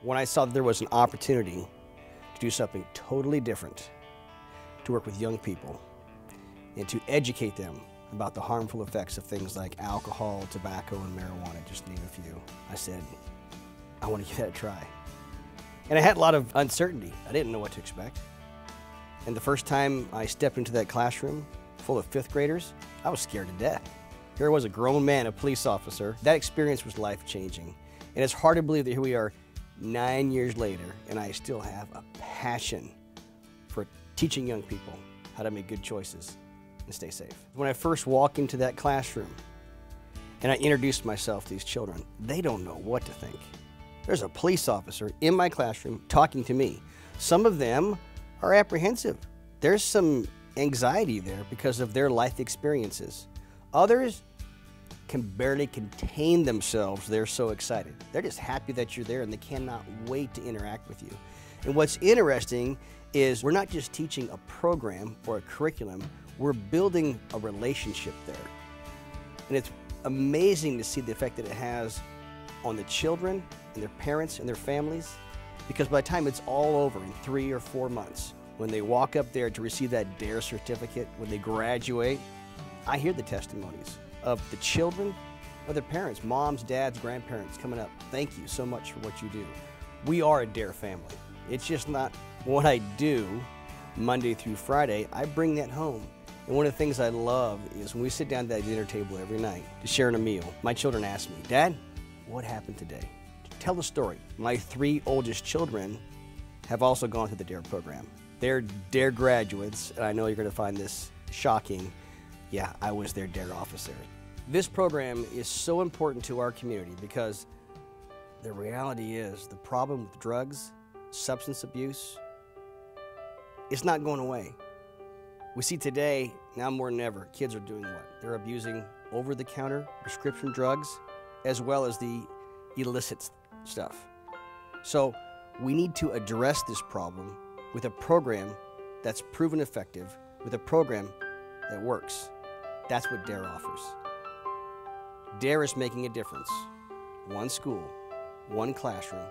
When I saw that there was an opportunity to do something totally different, to work with young people and to educate them about the harmful effects of things like alcohol, tobacco, and marijuana, just to name a few, I said, I want to give that a try. And I had a lot of uncertainty. I didn't know what to expect. And the first time I stepped into that classroom full of fifth graders, I was scared to death. Here was a grown man, a police officer. That experience was life-changing. And it's hard to believe that here we are 9 years later, and I still have a passion for teaching young people how to make good choices and stay safe. When I first walk into that classroom and I introduce myself to these children, they don't know what to think. There's a police officer in my classroom talking to me. Some of them are apprehensive. There's some anxiety there because of their life experiences. Others can barely contain themselves. They're so excited. They're just happy that you're there and they cannot wait to interact with you. And what's interesting is we're not just teaching a program or a curriculum, we're building a relationship there. And it's amazing to see the effect that it has on the children and their parents and their families, because by the time it's all over in 3 or 4 months, when they walk up there to receive that DARE certificate, when they graduate, I hear the testimonies of the children, of their parents, moms, dads, grandparents coming up. Thank you so much for what you do. We are a DARE family. It's just not what I do Monday through Friday. I bring that home. And one of the things I love is when we sit down at that dinner table every night to share a meal, my children ask me, Dad, what happened today? Tell the story. My 3 oldest children have also gone through the DARE program. They're DARE graduates, and I know you're going to find this shocking. Yeah, I was their DARE officer. This program is so important to our community because the reality is the problem with drugs, substance abuse, it's not going away. We see today, now more than ever, kids are doing what? They're abusing over-the-counter prescription drugs as well as the illicit stuff. So we need to address this problem with a program that's proven effective, with a program that works. That's what DARE offers. DARE is making a difference. One school, one classroom,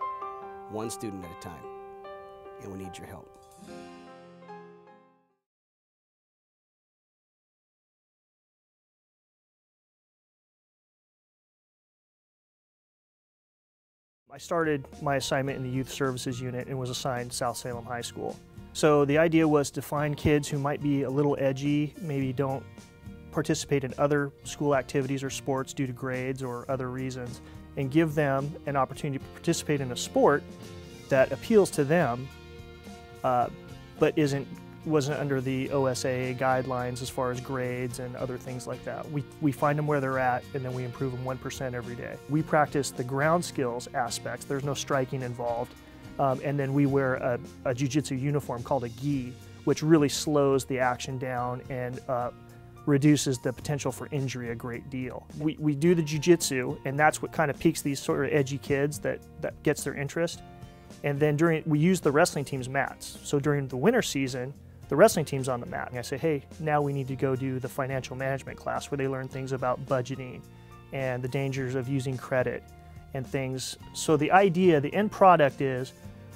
one student at a time. And we need your help. I started my assignment in the Youth Services Unit and was assigned South Salem High School. So the idea was to find kids who might be a little edgy, maybe don't participate in other school activities or sports due to grades or other reasons, and give them an opportunity to participate in a sport that appeals to them, but wasn't under the OSAA guidelines as far as grades and other things like that. We find them where they're at, and then we improve them 1% every day. We practice the ground skills aspects. There's no striking involved. And then we wear a jiu-jitsu uniform called a gi, which really slows the action down and reduces the potential for injury a great deal. We do the jiu-jitsu, and that's what kind of piques these sort of edgy kids that gets their interest. And then we use the wrestling team's mats. So during the winter season, the wrestling team's on the mat. And I say, hey, now we need to go do the financial management class where they learn things about budgeting and the dangers of using credit and things. So the idea, the end product is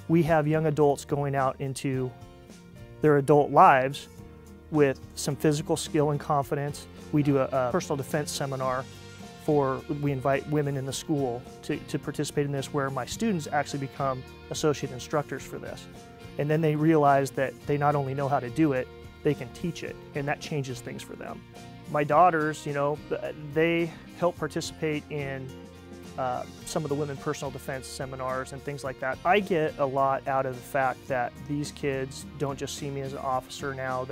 we have young adults going out into their adult lives with some physical skill and confidence. We do a personal defense seminar we invite women in the school to participate in this, where my students actually become associate instructors for this. And then they realize that they not only know how to do it, they can teach it, and that changes things for them. My daughters, they help participate in some of the women personal defense seminars and things like that. I get a lot out of the fact that these kids don't just see me as an officer now.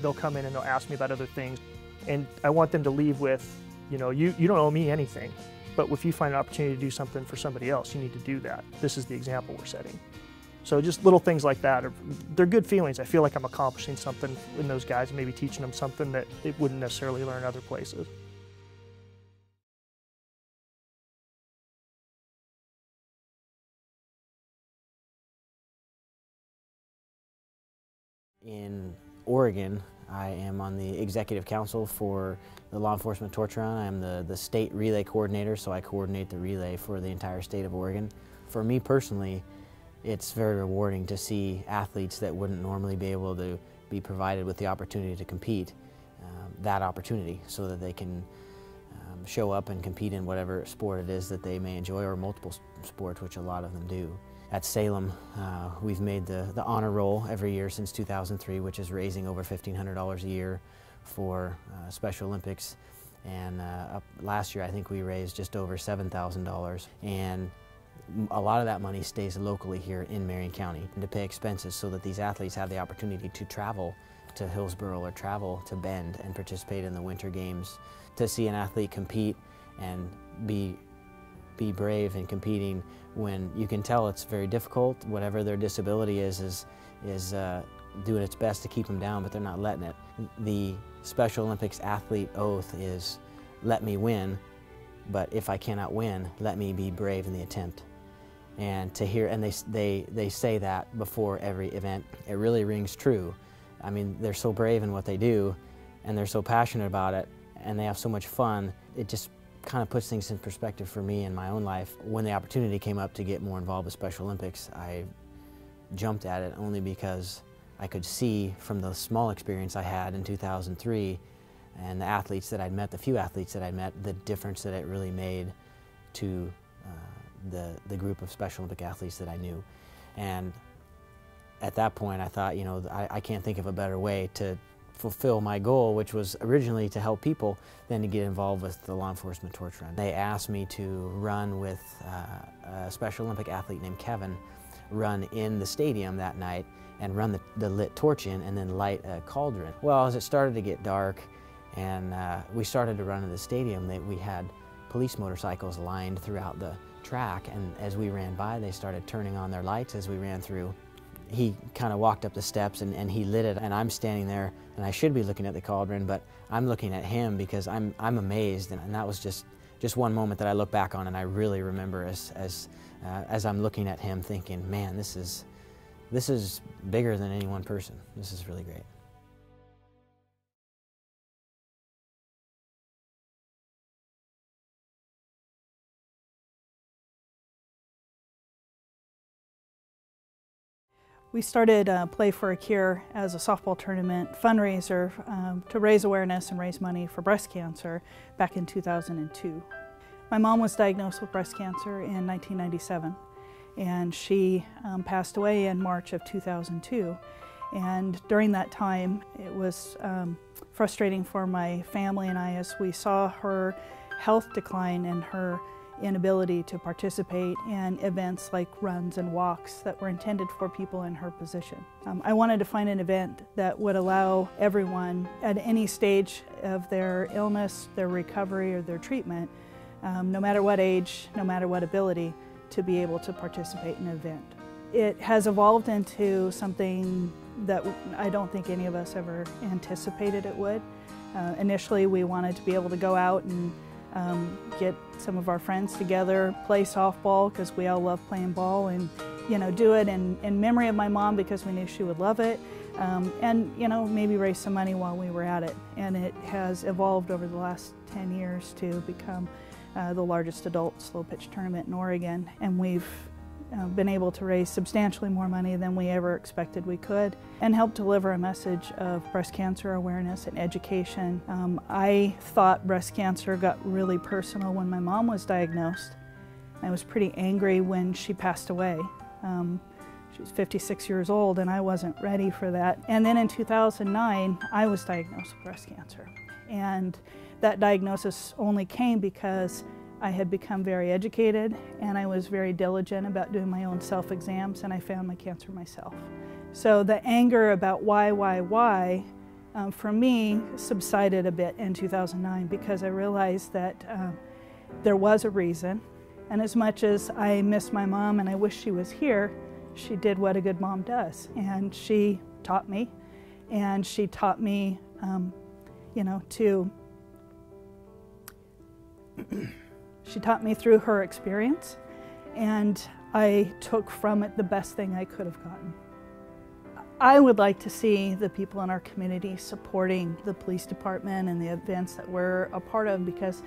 They'll come in and they'll ask me about other things. And I want them to leave with, you don't owe me anything, but if you find an opportunity to do something for somebody else, you need to do that. This is the example we're setting. So just little things like that, they're good feelings. I feel like I'm accomplishing something in those guys, and maybe teaching them something that they wouldn't necessarily learn other places. In Oregon, I am on the executive council for the Law Enforcement Torture On. I'm the state relay coordinator, so I coordinate the relay for the entire state of Oregon. For me personally, it's very rewarding to see athletes that wouldn't normally be able to be provided with the opportunity to compete, that opportunity, so that they can show up and compete in whatever sport it is that they may enjoy, or multiple sports, which a lot of them do. At Salem, we've made the honor roll every year since 2003, which is raising over $1,500 a year for Special Olympics. And last year I think we raised just over $7,000. And a lot of that money stays locally here in Marion County to pay expenses so that these athletes have the opportunity to travel to Hillsborough or travel to Bend and participate in the Winter Games. To see an athlete compete and be brave in competing when you can tell it's very difficult, whatever their disability is doing its best to keep them down, but they're not letting it. The Special Olympics athlete oath is, let me win, but if I cannot win, let me be brave in the attempt. And to hear, and they say that before every event, it really rings true. I mean, they're so brave in what they do, and they're so passionate about it, and they have so much fun. It just kind of puts things in perspective for me in my own life. When the opportunity came up to get more involved with Special Olympics, I jumped at it only because I could see from the small experience I had in 2003 and the athletes that I'd met, the few athletes that I'd met, the difference that it really made to the group of Special Olympic athletes that I knew. And at that point I thought, you know, I can't think of a better way to fulfill my goal, which was originally to help people, than to get involved with the law enforcement torch run. They asked me to run with a Special Olympic athlete named Kevin, run in the stadium that night and run the lit torch in and then light a cauldron. Well, as it started to get dark and we started to run in the stadium, we had police motorcycles lined throughout the track, and as we ran by they started turning on their lights as we ran through. He kind of walked up the steps and he lit it, and I'm standing there and I should be looking at the cauldron, but I'm looking at him because I'm amazed, and that was just one moment that I look back on and I really remember as I'm looking at him thinking, man, this is bigger than any one person. This is really great. We started Play for a Cure as a softball tournament fundraiser to raise awareness and raise money for breast cancer back in 2002. My mom was diagnosed with breast cancer in 1997, and she passed away in March of 2002. And during that time, it was frustrating for my family and I as we saw her health decline and her inability to participate in events like runs and walks that were intended for people in her position. I wanted to find an event that would allow everyone at any stage of their illness, their recovery, or their treatment, no matter what age, no matter what ability, to be able to participate in an event. It has evolved into something that I don't think any of us ever anticipated it would. Initially, we wanted to be able to go out and get some of our friends together, play softball because we all love playing ball, and do it in memory of my mom because we knew she would love it, and maybe raise some money while we were at it. And it has evolved over the last 10 years to become the largest adult slow pitch tournament in Oregon, and we've been able to raise substantially more money than we ever expected we could, and help deliver a message of breast cancer awareness and education. I thought breast cancer got really personal when my mom was diagnosed. I was pretty angry when she passed away. She was 56 years old and I wasn't ready for that. And then in 2009, I was diagnosed with breast cancer. And that diagnosis only came because I had become very educated and I was very diligent about doing my own self-exams, and I found my cancer myself. So the anger about why, for me subsided a bit in 2009 because I realized that there was a reason. And as much as I miss my mom and I wish she was here, she did what a good mom does. And she taught me, and she taught me, she taught me through her experience, and I took from it the best thing I could have gotten. I would like to see the people in our community supporting the police department and the events that we're a part of, because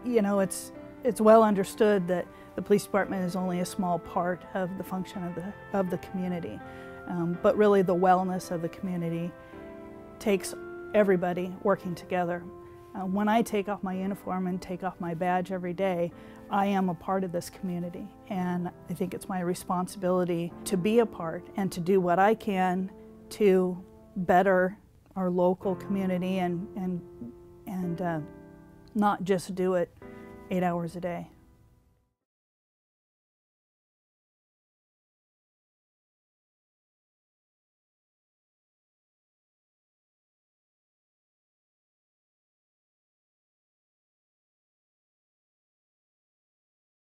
it's well understood that The police department is only a small part of the function of the community, but really the wellness of the community takes everybody working together. When I take off my uniform and take off my badge every day, I am a part of this community, and I think it's my responsibility to be a part and to do what I can to better our local community and not just do it 8 hours a day.